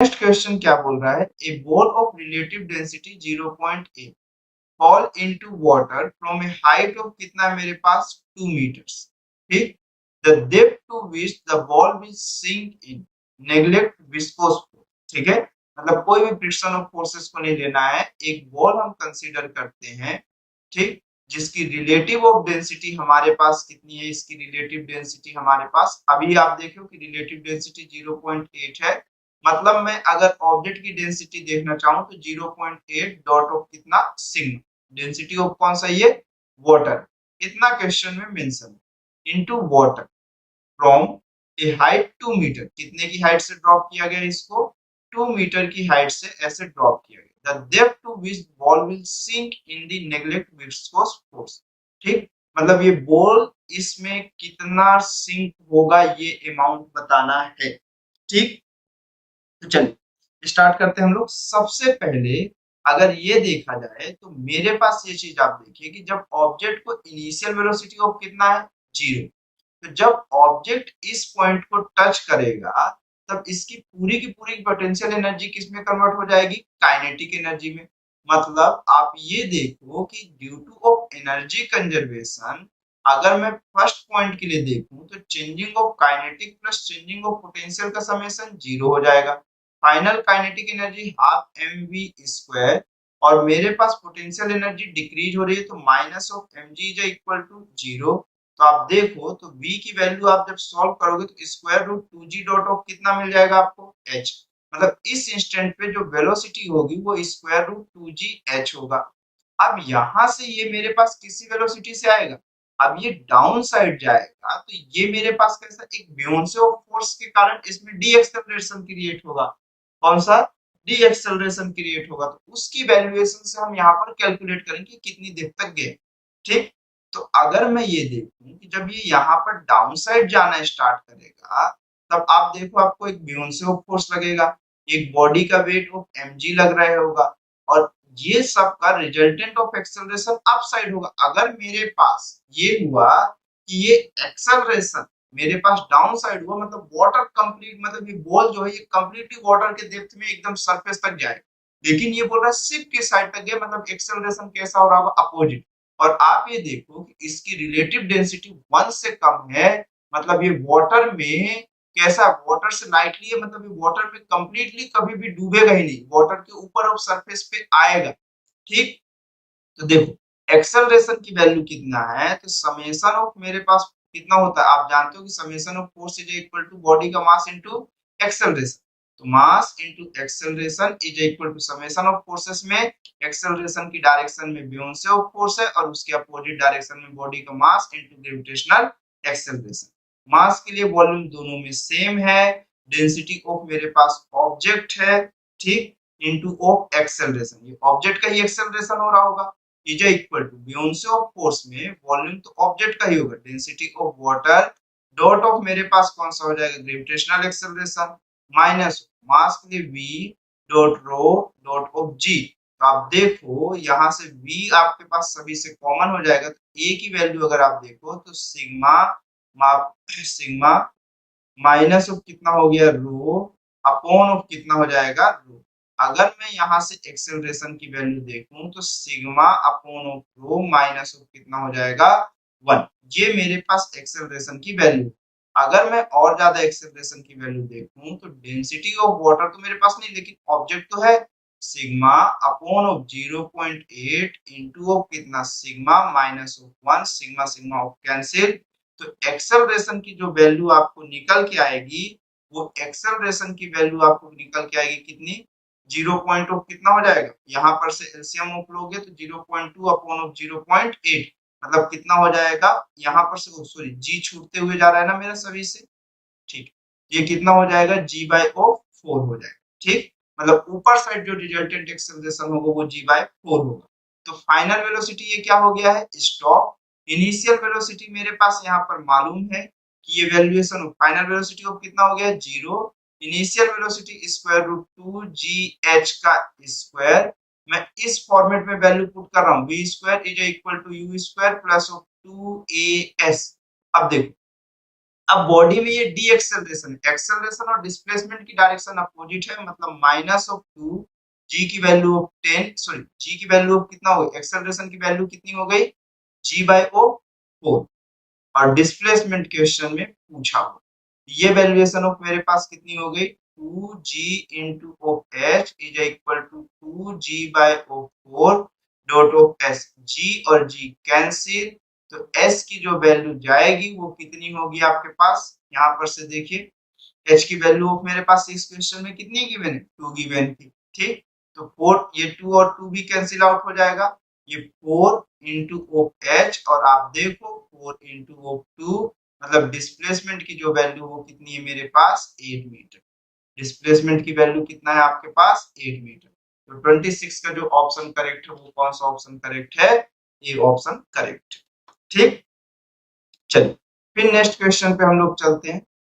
Next question क्या बोल रहा है, a ball of relative density 0.8 fall into water from a height of कितना है मेरे पास 2 मीटर्स। ठीक, the depth to which the ball will sink in neglect viscous force. ठीक है, मतलब कोई भी फ्रिक्शन ऑफ फोर्सेस को नहीं लेना है, एक बॉल हम कंसीडर करते हैं, ठीक, जिसकी रिलेटिव ऑफ डेंसिटी हमारे पास कितनी है, इसकी रिलेटिव डेंसिटी हमारे पास अभी आप देखो कि रिलेटिव डेंसिटी 0.8 है, मतलब मैं अगर ऑब्जेक्ट की डेंसिटी देखना चाहूं तो 0.8 डॉट ऑफ कितना सिग्मा, डेंसिटी ऑफ कौन सा ये वाटर, कितना क्वेश्चन में मेंशन है, into water from a height 2 metre, कितने की हाइट से ड्रॉप किया गया इसको, 2 मीटर की हाइट से ऐसे ड्रॉप किया गया, the depth to which ball will sink in the neglect viscous force. ठीक, मतलब ये बॉल इसमें कितना सिंक होगा ये अमाउंट बताना है। ठीक, तो चलिए स्टार्ट करते हैं हम लोग। सबसे पहले अगर ये देखा जाए तो मेरे पास ये चीज आप देखिए कि जब ऑब्जेक्ट को इनिशियल वेलोसिटी ऑफ कितना है 0, तो जब ऑब्जेक्ट इस पॉइंट को टच करेगा तब इसकी पूरी की पूरी पोटेंशियल एनर्जी किस में कन्वर्ट हो जाएगी, काइनेटिक एनर्जी में। मतलब आप ये देखो कि due to of energy conservation अगर मैं फर्स्ट पॉइंट के लिए देखूं तो changing of kinetic plus changing of potential का समेशन 0 हो जाएगा, final kinetic energy half m v square, और मेरे पास पोटेंशियल एनर्जी डिक्रीज हो रही है तो minus of m g is equal to 0। तो आप देखो तो v की वैल्यू आप जब सॉल्व करोगे तो square root 2g dot of कितना मिल जाएगा आपको h, मतलब इस इंस्टेंट पे जो वेलोसिटी होगी वो स्क्वायर रूट 2g h होगा। अब यहां से ये मेरे पास किसी वेलोसिटी से आएगा, अब ये डाउन साइड जाएगा तो ये मेरे पास कैसा एक बियोंसे ऑफ फोर्स के कारण इसमें डी एक्सेलरेशन क्रिएट होगा, कौन सा डी एक्सेलरेशन क्रिएट होगा, तो उसकी वैल्यूएशन से हम यहाँ पर कैलकुलेट करेंगे कितनी देर तक गए। ठीक, तो अगर मैं ये देखूं कि जब ये यहाँ पर डाउन साइड जाना स्टार्ट करेगा तब आप देखो आपको एक बियोंसे ऑफ फोर्स लगेगा, एक बॉडी का वेट ऑफ mg लग रहा होगा, और ये सब का resultant of acceleration up side होगा। अगर मेरे पास ये हुआ कि ये एक्सेलरेशन मेरे पास डाउन साइड हुआ मतलब वाटर कंप्लीट, मतलब ये बॉल जो है ये कंप्लीटली वाटर के डेप्थ में एकदम सरफेस तक जाए, लेकिन ये बोल रहा है शिप की साइड तक गया, मतलब एक्सेलरेशन कैसा हो रहा होगा अपोजिट। और आप ये देखो कि इसकी रिलेटिव डेंसिटी 1 से कम है, मतलब ये वाटर में कैसा, वाटर से लाइटली है, मतलब ये वाटर में कंप्लीटली कभी भी डूबेगा ही नहीं, वाटर के ऊपर ऑफ सरफेस पे आएगा। ठीक, तो देखो एक्सेलरेशन की वैल्यू कितना है, तो समेशन ऑफ मेरे पास कितना होता है, आप जानते हो कि summation of force is equal to body का मास इनटू एक्सेलरेशन, तो mass into acceleration is equal to summation of forces में एक्सेलरेशन की डायरेक्शन में बियोंसे ऑफ फोर्स है और उसके अपोजिट डायरेक्शन में बॉडी का मास इनटू ग्रेविटेशनल एक्सेलरेशन। मास के लिए वॉल्यूम दोनों में सेम है, डेंसिटी ऑफ मेरे पास ऑब्जेक्ट है, ठीक, इनटू ऑफ एक्सेलरेशन, ये ऑब्जेक्ट का ही एक्सेलरेशन हो रहा होगा, is equal to buoyancy of force में वॉल्यूम तो ऑब्जेक्ट का ही होगा, density of water dot of मेरे पास कौन सा हो जाएगा ग्रेविटेशनल एक्सेलरेशन, माइनस मास के लिए v dot rho dot of g। तो आप देखो यहाँ से v आपके पास सभी से कॉमन हो जाएगा, तो a की वैल्यू अगर आप देखो तो सिग्मा माइनस ऑफ कितना हो गया रो अपॉन ऑफ कितना हो जाएगा रो। अगर मैं यहाँ से एक्सेलरेशन की वैल्यू देखूं तो sigma upon of rho minus of कितना हो जाएगा 1, ये मेरे पास एक्सेलरेशन की वैल्यू। अगर मैं और ज्यादा एक्सेलरेशन की वैल्यू देखूं तो डेंसिटी ऑफ वाटर तो मेरे पास नहीं लेकिन ऑब्जेक्ट तो है, sigma upon of 0.8 into of कितना sigma minus of 1, sigma sigma of cancel, तो एक्सेलरेशन की जो वैल्यू आपको निकल के आएगी वो एक्सेलरेशन की वैल्यू आपको निकल के आएगी कितनी, 0 पॉइंट ऑफ कितना हो जाएगा, यहाँ पर से एलसीएम ऑफ लोगे तो 0.2 अपॉन ऑफ 0.8, मतलब कितना हो जाएगा, यहाँ पर से सॉरी जी छूटते हुए जा रहा है ना मेरा सभी से, ठीक, ये कितना हो जाएगा जी बाय ऑफ 4 हो जाएगा। ठीक, मतलब ऊपर साइड जो रिजल्टेंट एक्सेलरेशन होगा वो जी बाय 4 होगा। तो फाइनल वेलोसिटी ये क्या हो गया है स्टॉप, इनिशियल वेलोसिटी मेरे पास यहाँ पर मालूम है कि ये valuation of final velocity of कितना हो गया 0, initial velocity square root 2gh का स्क्वायर, मैं इस फॉर्मेट में वैल्यू पुट कर रहा हूँ v square is equal to u square plus of 2as। अब देखो अब बॉडी में ये डी एक्सेलरेशन है, एक्सेलरेशन और डिस्प्लेसमेंट की डायरेक्शन अपोजिट है, मतलब माइनस ऑफ 2 जी की वैल्यू ऑफ 10, सॉरी जी की वैल्यू ऑफ कितना हो गई, एक्सेलरेशन की वैल्यू कितनी हो गई, जी बाय ओ 4, और डिस्प्लेसमेंट क्वेश्चन में पूछा हो, ये वैल्यूएशन ऑफ मेरे पास कितनी हो गई, 2g into of h is equal to 2g by of 4 dot of s, g और g कैंसिल, तो s की जो वैल्यू जाएगी वो कितनी होगी आपके पास, यहाँ पर से देखिए h की वैल्यू ऑफ मेरे पास इस क्वेश्चन में कितनी गिवन है, 2 गिवन थी, ठीक, तो 4, ये 2 और 2 भी कैंसिल आउट हो जाएगा, ये 4 इंटू ऑफ h, और आप देखो 4 इंटू ऑफ 2, मतलब डिस्प्लेसमेंट की जो वैल्यू वो कितनी है मेरे पास 8 मीटर, डिस्प्लेसमेंट की वैल्यू कितना है आपके पास 8 मीटर, तो 26 का जो ऑप्शन करेक्ट है वो कौन सा ऑप्शन करेक्ट है, ये ऑप्शन करेक्ट, ठीक। चलिए फिर नेक्स्ट क्वेश्चन पे हम लोग चलते हैं।